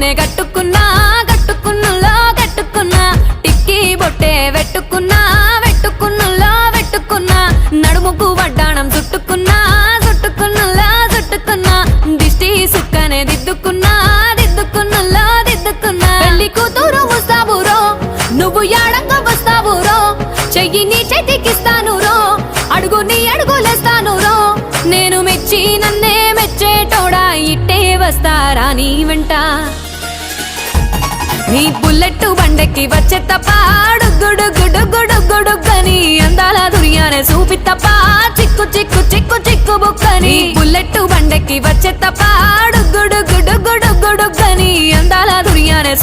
సుక్కనే కట్టుకున్నా కట్టుకున్నులో కట్టుకున్నా టిక్కీ బొట్టే వెట్టుకున్నా వెట్టుకున్నులో వెట్టుకున్నా నడుముకు వడ్డాణం చుట్టుకున్నా చుట్టుకున్నులో చుట్టుకున్నా దిష్టి సుక్కనే దిద్దుకున్నా దిద్దుకున్నులో దిద్దుకున్నా పెళ్లి కూతురు వస్తావురో నువ్వు యాడంగా వస్తావురో చెయ్యి నీ చేతికిస్తాను రో అడుగు నీ అడుగులేస్తాను రో నేను మెచ్చి నన్నే మెచ్చేటోడా ఇట్టే వస్తారా నీ వెంట నీ బుల్లెట్ బండెక్కి వచ్చే తప్ప గుడుగుడుగుడుగుడుగుడుగని అందాల దుర్యానే చూపి తప్ప చిక్కు చిక్కు చిక్కు చిక్కు బుక్కని బుల్లెట్ బండెక్కి వచ్చే తప్ప గుడుగుడుగుడుగుడుగని అందాల దుర్యానే